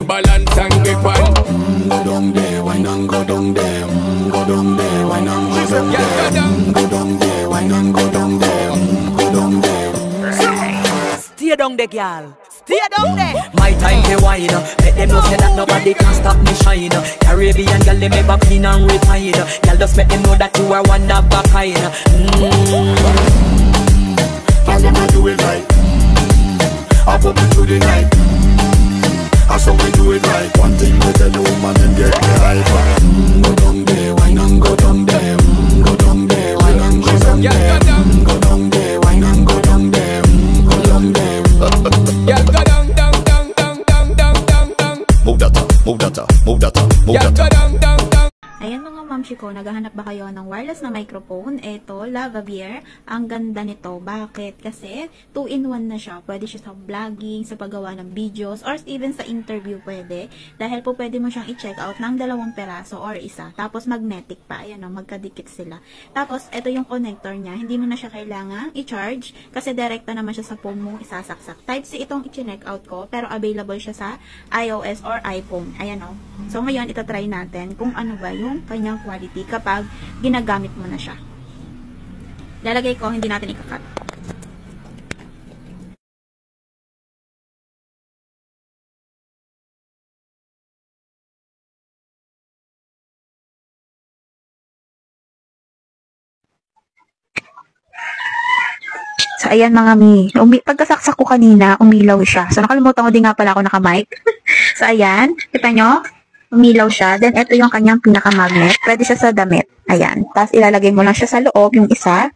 balance and grip on. Go down there, why not go down there? Go down there, why not go down there? Go down there, why not go down there? Go down there. Stay down there, girl. Stay down there. My time to wine. Let them know say that nobody can stop me shine. Caribbean girl, they make clean and refine. Girl, just make them know that you are one of a kind. Girl, them a do it right. Up up into the night. I saw we do it right. One thing we tell the woman and get the hype. Go down there, why not go down there? Go down there, why not go down there? Go down there, why not go down there? Go down there. Yeah, go down, down, down, down, down, down, down, down. Move that up, move that up, move that up, move Yeah, that go up. down, down, down. Ayan mga mamshi ko, naghahanap ba kayo ng wireless na microphone? Ito, Lavalier. Ang ganda nito. Bakit? Kasi 2-in-1 na siya. Pwede siya sa vlogging, sa paggawa ng videos, or even sa interview pwede. Dahil po pwede mo siyang i-check out ng 2 peraso or isa. Tapos magnetic pa. Ayan o, magkadikit sila. Tapos, ito yung connector niya. Hindi mo na siya kailangan i-charge kasi direkta naman siya sa phone mo isasaksak. Type-C itong i-check out ko, pero available siya sa iOS or iPhone. Ayan o. So, ngayon, itatry natin kung ano ba yung kanyang quality kapag ginagamit mo na siya. Lalagay ko, hindi natin ikakat. So, ayan mga mi. Pagkasaksak ko kanina, umilaw siya. So, nakalimutan ko din nga pala ako naka-mic. So, ayan. Kita nyo? Umilaw siya. Then, ito yung kanyang pinaka-magnet. Pwede siya sa damit. Ayan. Tapos, ilalagay mo lang siya sa loob, yung isa.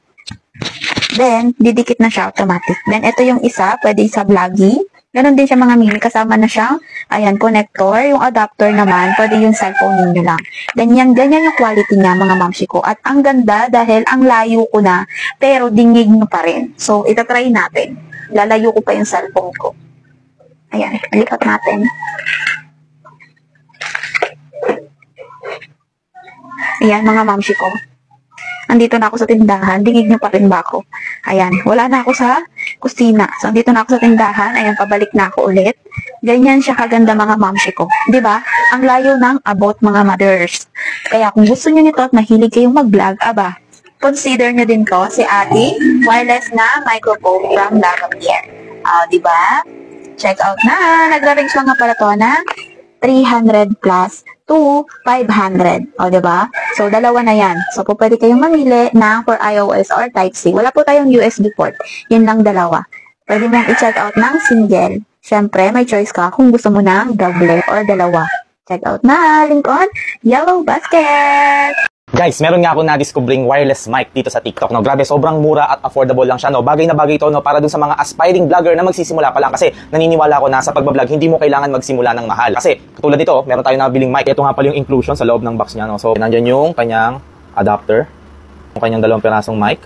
Then, didikit na siya automatic. Then, ito yung isa. Pwede sa vlogging. Ganon din siya mga mini. Kasama na siyang, ayan, connector. Yung adapter naman, pwede yung cellphone ninyo lang. Then, ganyan yung quality niya, mga mamshi ko. At ang ganda dahil ang layo ko na, pero dingig nyo pa rin. So, itatry natin. Lalayo ko pa yung cellphone ko. Ayan, likat natin. Ayan, mga mamshi ko. Andito na ako sa tindahan. Dingig nyo pa rin ba ako? Ayan, wala na ako sa kusina. So, andito na ako sa tindahan. Ayan, pabalik na ako ulit. Ganyan siya kaganda mga mamshi ko. Diba? Ang layo ng about mga mothers. Kaya kung gusto nyo nito at mahilig kayong mag-vlog, aba, consider nyo din ko si ating wireless na microphone from Lavalier. Diba? Check out na. Nagra-range lang nga pala to na 300 plus to 500. O, diba? So, dalawa na yan. So, po pwede kayong mamili ng for iOS or Type-C. Wala po tayong USB port. Yun lang dalawa. Pwede mong i-check out ng single. Siyempre, may choice ka kung gusto mo ng double or dalawa. Check out na. Link on Yellow Basket. Guys, meron nga ako na-discovering wireless mic dito sa TikTok, no? Grabe, sobrang mura at affordable lang siya, no? Bagay na bagay ito, no? Para dun sa mga aspiring vlogger na magsisimula pa lang. Kasi naniniwala ko na sa pagbablog, hindi mo kailangan magsimula ng mahal. Kasi, katulad dito, meron tayong nabiling mic. Ito nga pala yung inclusion sa loob ng box niya, no? So, nandyan yung kanyang adapter, yung kanyang 2 perasong mic.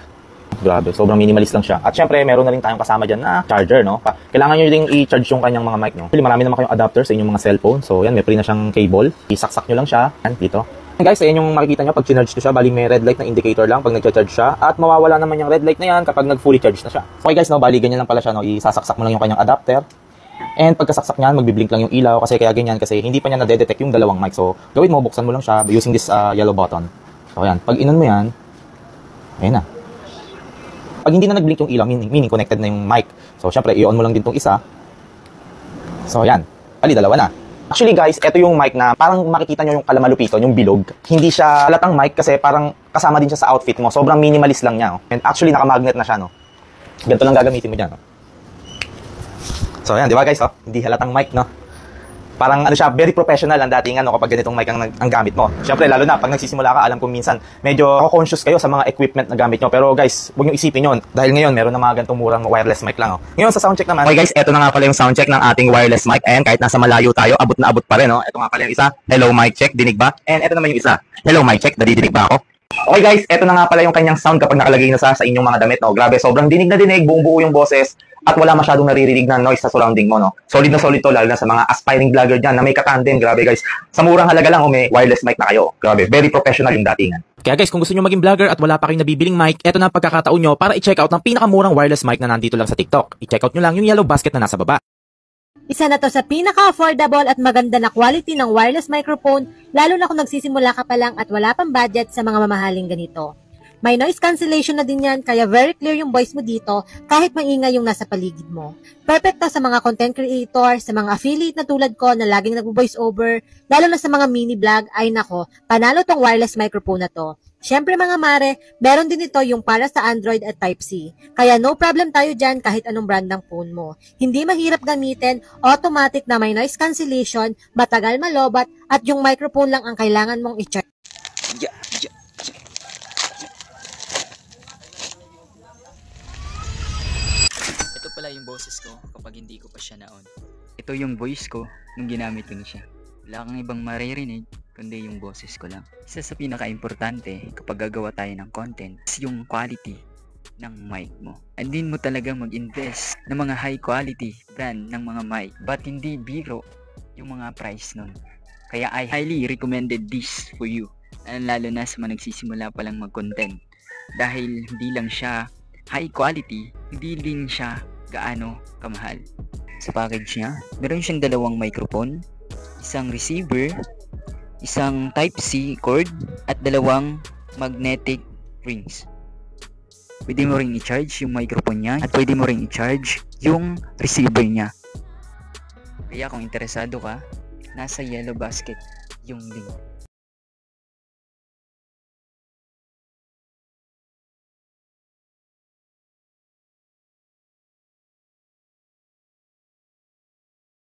Grabe, sobrang minimalist lang siya. At syempre, meron na rin tayong kasama dyan na charger, no? Kailangan nyo din i-charge yung kanyang mga mic, no? Actually, marami naman kayong adapter sa inyong mga cellphone. So, yan, may free na siyang cable. Isaksak nyo lang siya. Yan, dito. Guys, ayan yung makikita nyo pag sinarge ko siya. Bali, may red light na indicator lang pag nag-charge siya. At mawawala naman yung red light na yan kapag nag-fully charge na siya. Okay guys, no? Bali, ganyan lang pala siya, no? Isasaksak mo lang yung kanyang adapter. And pagkasaksak niyan, magbiblink lang yung ilaw. Kasi kaya ganyan, kasi hindi pa niya na-detect yung 2 mic. So, gawin mo, buksan mo lang siya using this yellow button. So, ayan. Pag inon mo yan, ayan na. Pag hindi na nag-blink yung ilaw, meaning connected na yung mic. So, syempre, i-on mo lang din tong isa. So, ayan. Bali, 2 na. Actually guys, ito yung mic na parang makikita nyo yung kalamalupiton, yung bilog. Hindi siya halatang mic kasi parang kasama din siya sa outfit mo. Sobrang minimalist lang niya. Oh. And actually, nakamagnet na siya. No? Ganito lang gagamitin mo dyan. No? So ayan, di ba guys? Oh? Hindi halatang mic, no? Parang ano siya, very professional ang dating ano kapag ganitong mic ang gamit mo. Siyempre, lalo na pag nagsisimula ka, alam kong minsan medyo conscious kayo sa mga equipment na gamit nyo. Pero guys, huwag nyo isipin yun. Dahil ngayon, meron na mga ganitong murang wireless mic lang. Oh. Ngayon sa soundcheck naman. Okay guys, eto na nga pala yung soundcheck ng ating wireless mic. Ayan, kahit nasa malayo tayo, abot na abot pa rin. Oh. Eto nga pala yung isa. Hello mic check, dinig ba? And eto naman yung isa. Hello mic check, nadidinig ba ako? Okay guys, eto na nga pala yung kanyang sound kapag nakalagay na sa inyong mga damit. No? Grabe, sobrang dinig na dinig, buong buo yung boses. At wala masyadong naririnig na noise sa surrounding mo, no? Solid na solid to, lalo na sa mga aspiring vlogger dyan na may katandem. Grabe guys, sa murang halaga lang, may wireless mic na kayo. Grabe, very professional yung datingan. Kaya guys, kung gusto nyo maging vlogger at wala pa kayong nabibiling mic, eto na ang pagkakataon nyo para i-check out ng pinakamurang wireless mic na nandito lang sa TikTok. I-check out nyo lang yung yellow basket na nasa baba. Isa na to sa pinaka-affordable at maganda na quality ng wireless microphone, lalo na kung nagsisimula ka pa lang at wala pang budget sa mga mamahaling ganito. May noise cancellation na din yan, kaya very clear yung voice mo dito kahit maingay yung nasa paligid mo. Perfect to sa mga content creator, sa mga affiliate na tulad ko na laging nag-voice over, lalo na sa mga mini vlog, ay nako, panalo tong wireless microphone na to. Syempre mga mare, meron din ito yung para sa Android at Type-C. Kaya no problem tayo dyan kahit anong brand ng phone mo. Hindi mahirap gamitin, automatic na may noise cancellation, matagal malobat, at yung microphone lang ang kailangan mong i-charge. Ito pala yung boses ko kapag hindi ko pa siya na-on. Ito yung voice ko nung ginamit ko na siya. Wala kang ibang maririnig kundi yung boses ko lang. Isa sa pinaka-importante kapag gagawa tayo ng content is yung quality ng mic mo. And din mo talaga mag-invest ng mga high quality brand ng mga mic. But hindi biro yung mga price nun. Kaya I highly recommended this for you. Lalo na sa mga nagsisimula pa lang mag-content. Dahil hindi lang siya high quality, hindi din siya gaano kamahal. Sa package niya, meron siyang dalawang microphone, isang receiver, isang Type-C cord, at dalawang magnetic rings. Pwede mo ring i-charge yung microphone niya at pwede mo ring i-charge yung receiver niya. Kaya kung interesado ka, nasa yellow basket yung link.